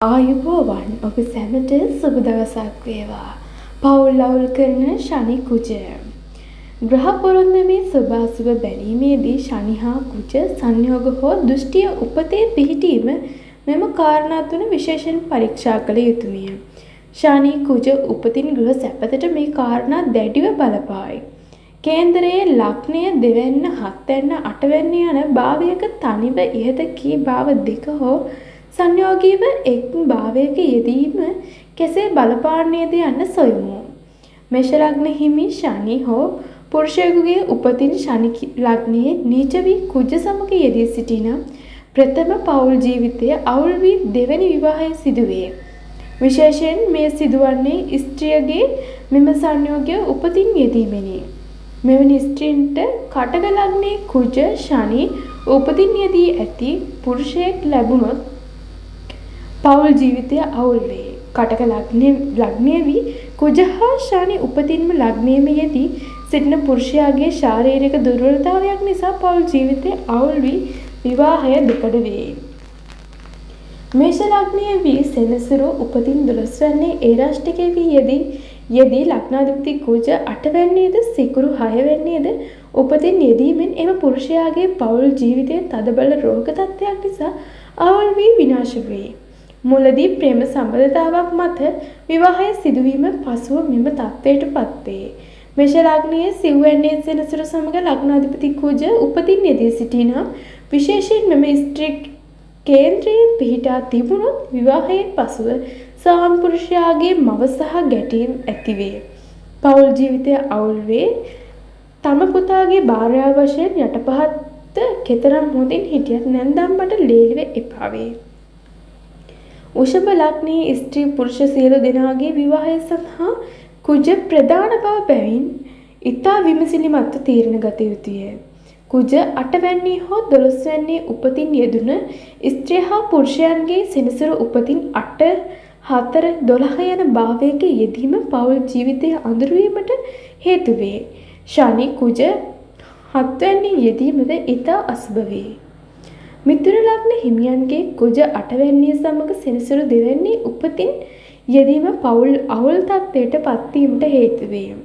ආයුබෝවන් ඔබ සැමට සුබ දවසක් වේවා. පවුල් අවුල් කරන ශනි කුජ. ග්‍රහ පොරොන්දමේ සුභ අසුභ බැලීමේදී ශනි හා කුජ සංයෝග හෝ දෘෂ්ටිය උපතේ පිහිටීම මෙම කාරණා තුන විශේෂයෙන් පරීක්ෂා කළ යුතුය. ශනි කුජ උපතින් ගෘහ සැපතට මේ කාරණා දැඩිව බලපායි. කේන්දරයේ ලග්නය දෙවැන්න හත්වැන්න අටවැන්න යන භාවයක තනිව ඉහත කී භාව දෙක හෝ සංයෝගීව එක් භාවයක යෙදීම කෙසේ බලපාන්නේද යන්න සොයමු. මේෂ ලග්න හිමි ශනි හෝ පුරුෂයෙකුගේ උපතින් ශනි ලග්නයේ නීච වී කුජ සමග යෙදී සිටින ප්‍රථම පෞල් ජීවිතය අවුල් වී දෙවැනි විවාහය සිදුවේ. විශේෂයෙන් මේ සිදුවන්නේ ස්ත්‍රියගේ මෙම සංයෝගය උපතින් යෙදීමෙනි. මෙවැනි ස්ත්‍රීන්ට කටක ලග්නයේ කුජ ශනි උපතින් යෙදී ඇති පුරුෂයෙක් ලැබුණොත් පෞල් ජීවිතය අවුල් වේ. කටක ලග්නය වී කුජ හා ශනි උපතින්ම ලග්නයේම යෙදී සිටින පුරුෂයාගේ ශාරීරික දුර්වලතාවයක් නිසා පෞල් ජීවිතය අවුල් වී විවාහය දෙකඩ වේ. මේෂ ලග්නය වී සෙනසුරු උපතින් 12 වැන්නේ ඒරාෂ්ටිකයේ වී යෙදී ලග්නාධිපති කුජ 8 වැන්නේද සිකුරු 6 වැන්නේද උපතින් යෙදීමෙන් එම පුරුෂයාගේ පෞල් ජීවිතයේ තදබල රෝග තත්ත්වයක් නිසා අවුල් වී විනාශ වේ. මුලදී ප්‍රේම සම්බන්ධතාවක් මත විවාහය සිදුවීම පසුව මෙම තත්ත්වයට පත්වේ. මේෂ ලග්නයේ සිව්වැන්නේ සෙනසුරු සමග ලග්නාධිපති කුජ උපතින් යෙදී සිටින විශේෂයෙන් මෙම ස්ත්‍රී කේන්ද්‍රයේ පිහිටා තිබුණොත් විවාහයෙන් පසුව සාම පුරුෂයාගේ මව සහ ගැටීම් ඇතිවේ. පෞල් ජීවිතය අවුල් වේ. තම පුතාගේ භාර්යාව වශයෙන් යටපහත් කෙතරම් හොඳින් හිටියත් නැන්දම්මට ලේලිව එපා වේ. වෘෂභ ලග්නයේ ස්ත්‍රී පුරුෂ සියලු දෙනාගේ විවාහය සඳහා කුජ ප්‍රධාන බව බැවින් ඉතා විමසිලිමත්ව තීරණ ගත යුතුය. කුජ 8 වැන්නේ හෝ 12 වැන්නේ උපතින් යෙදුන ස්ත්‍රිය හා පුරුෂයන්ගේ සෙනසුරු උපතින් 8, 4, 12 යන භාවයක යෙදීම පෞල් ජීවිතය අඳුරවීමට හේතු වේ. ශනි කුජ 7 වැන්නේ යෙදීමද ඉතා අසුභ වේ. මිථුන ලග්න හිමියන්ගේ කුජ 8 වැන්නේ සමග සෙනසුරු 2 වැන්නේ උපතින් යෙදීම පෞල් අවුල් තත්ත්වයට පත්වීමට හේතු වේ.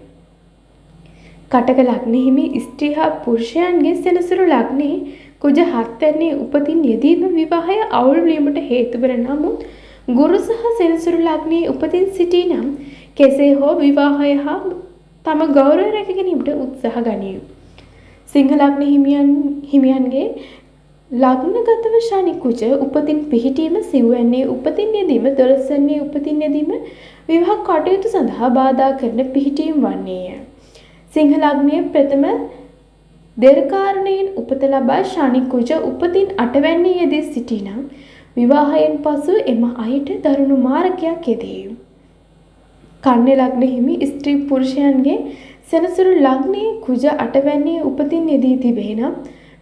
කටක ලග්න හිමි ස්ත්‍රී හා පුරුෂයන්ගේ සෙනසුරු ලග්නයේ කුජ 7 වැන්නේ උපතින් යෙදීම විවාහය අවුල් වීමට හේතු වන නමුත් ගුරු සහ සෙනසුරු ලග්නයේ උපතින් සිටී නම් කෙසේ හෝ විවාහය හා තම ගෞරවය රැක ගැනීමට උත්සාහ ගනියි. සිංහ ලග්න හිමියන්ගේ ලග්නගතව ශනි කුජ උපතින් පිහිටීම සිව්වැන්නේ උපතින් යෙදීම 12 වැන්නේ උපතින් යෙදීම විවාහ කටයුතු සඳහා බාධා කරන පිහිටීම් වන්නේය. සිංහ ලග්නයේ ප්‍රථම දෙර්කාරණයෙන් උපත ලබා ශනි කුජ උපතින් 8 වැන්නේ යෙදී සිටිනම් විවාහයෙන් පසු එම අයට දරුණු මාරකයක් යෙදේ. කන්‍යා ලග්න හිමි ස්ත්‍රී පුරුෂයන්ගේ සෙනසුරු ලග්නයේ කුජ 8 වැන්නේ උපතින් යෙදී තිබේ නම්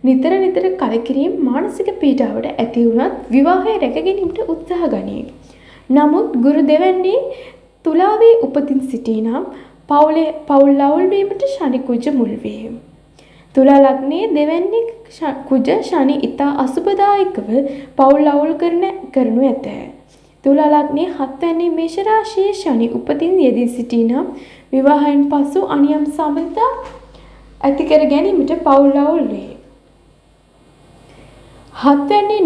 නිතර කලකිරීම මානසික පීඩාවට ඇති වුණත් විවාහය රැක ගැනීමට උත්සාහ ගනී. නමුත් ගුරු දෙවැන්නේ තුලාවේ උපතින් සිටිනම් පෞල් අවුල් වීමට ශනි කුජ මුල් වේ. තුලා ලග්නයේ දෙවැන්නේ කුජ ශනි ඉතා අසුබදායකව පෞල් අවුල් කරනු ඇත. තුලා ලග්නයේ 7 වැන්නේ මේෂ රාශියේ ශනි උපතින් යෙදී සිටිනම් විවාහයෙන් පසු අනියම් සම්බන්ධතා ඇති කර ගැනීමට පෞල් අවුල් වේ. 7 වැන්නේ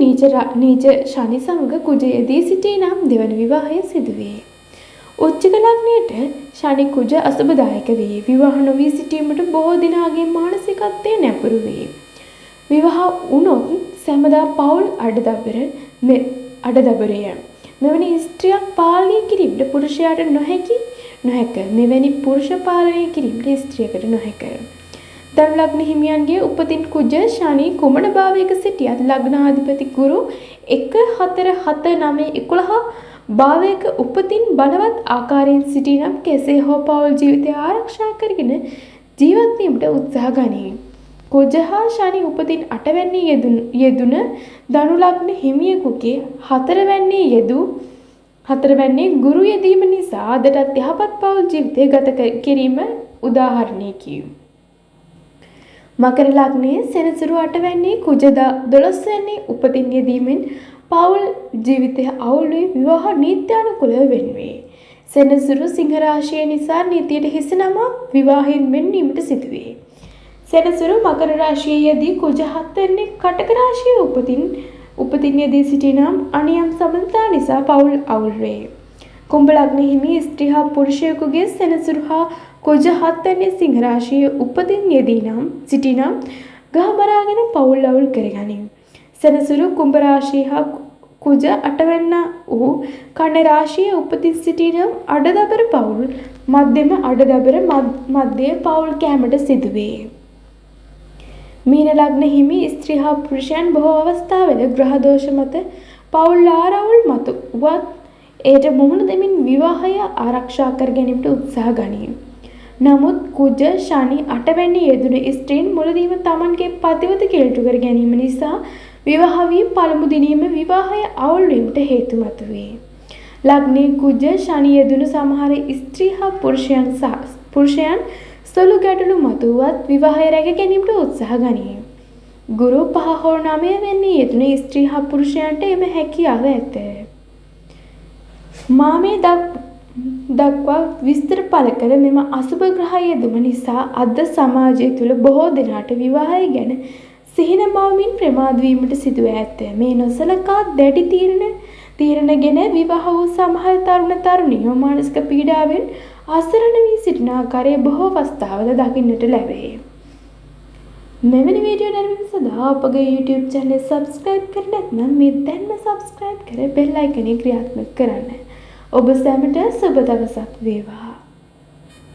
නීච ශනි සමග කුජ යෙදී සිටිනම් දෙවන විවාහය සිදුවේ. උච්චක ලග්නයට ශනි කුජ අසුබදායක වේ. විවාහ නොවී සිටීමට බොහෝ දිනාගේ මානසිකත්වය නැඹුරු වේ. විවාහ වුණොත් සැමදා පෞල් අඩදබරය. මෙවැනි ස්ත්‍රියක් පාලනය කිරීමට පුරුෂයාට නොහැක. මෙවැනි පුරුෂ පාලනය කිරීමට ස්ත්‍රියකට නොහැක. ධනු ලග්න හිමියන්ගේ උපතින් කුජ ශනි කුමන භාවයක සිටියත් ලග්නාධිපති ගුරු 1, 4, 7, 9, 11 භාවයක උපතින් බලවත් ආකාරයෙන් සිටිනම් කෙසේ හෝ පෞල් ජීවිතය ආරක්ෂා කරගෙන ජීවත් වීමට උත්සාහ ගනී. කුජ හා ශනි උපතින් 8 වැන්නේ යෙදුන ධනු ලග්න හිමියෙකුගේ 4 වැන්නේ ගුරු යෙදීම නිසා අදටත් යහපත් පෞල් ජීවිතය ගත කිරීම උදාහරණයකි. මකර ලග්නයේ සෙනසුරු 8 වැන්නේ කුජ 12 වැන්නේ උපතින් යෙදීමෙන් පවුල් ජීවිතය අවුල් වී විවාහ නීත්‍යානුකූලව වෙන්වේ. සෙනසුරු සිංහ රාශිය නිසා නීතියට හිස නමා විවාහයෙන් වෙන්වීමට සිදුවේ. සෙනසුරු මකර රාශියේ යෙදී කුජ 7 වෙනි කටක රාශියේ උපතින් යෙදී සිටිනම් අනියම් සබඳතා නිසා පවුල් අවුල් වේ. කුම්භ ලග්න හිමි ස්ත්‍රී හා පුරුෂයෙකුගේ සෙනසුරු හා කුජ 7 වෙනි සිංහ රාශියේ උපතින් යෙදී සිටිනම් ගහ මරාගෙන පවුල් අවුල් කරගනී. සෙනසුරු කුම්භ රාශිය හා කුජ 8 වෙනි වූ කන්‍යා රාශියේ උපතින් සිටිනම් අඩදබර පවුල් මධ්‍යම අඩදබර මධ්‍ය පවුල් කැමට සිදුවේ. මීන ලග්න හිමි ස්ත්‍රී හා පුරුෂයන් බොහෝ අවස්ථාවල ග්‍රහ දෝෂ මත පවුල් ආරවුල් මත වත් එයට මුහුණ දෙමින් විවාහය ආරක්ෂා කර ගැනීමට උත්සාහ ගනී. නමුත් කුජ ශනි 8 වැනි යෙදුණු ස්ත්‍රීන් මුලදීම තමන්ගේ පතිවත කිලුටු කර ගැනීම නිසා විවාහ වී පළමු දිනීම විවාහය අවුල් වීමට හේතු මතුවේ. ලග්නයේ කුජ ශනි යෙදුණු සමහර ස්ත්‍රී හා පුරුෂයන් සොළු ගැටලු මතුවත් විවාහය රැක ගැනීමට උත්සාහ ගනී. ගුරු 5 හෝ 9 වැනි යෙදුණු ස්ත්‍රී හා පුරුෂයන්ට එම හැකියාව ඇත. මාමේ දක්වා විස්තර පළ කළ මෙම අසුභ ග්‍රහ යෙදුම නිසා අද සමාජය තුළ බොහෝ දෙනාට විවාහය ගැන සිහින මවමින් ප්‍රමාද වීමට සිදුව ඇත. මේ නොසලකා දැඩි තීරණගෙන විවාහ වූ සමහර තරුණ තරුණියෝ මානසික පීඩාවෙන් අසරණ වී සිටින ආකාරය බොහෝ අවස්ථාවල දකින්නට ලැබේ. මෙවැනි වීඩියෝ නැරඹීම සඳහා අපගේ YouTube channel subscribe කර නැත්නම් මේ දැන්ම subscribe කර bell icon එක ක්‍රියාත්මක කරන්න. ඔබ සැමට සුබ දවසක් වේවා.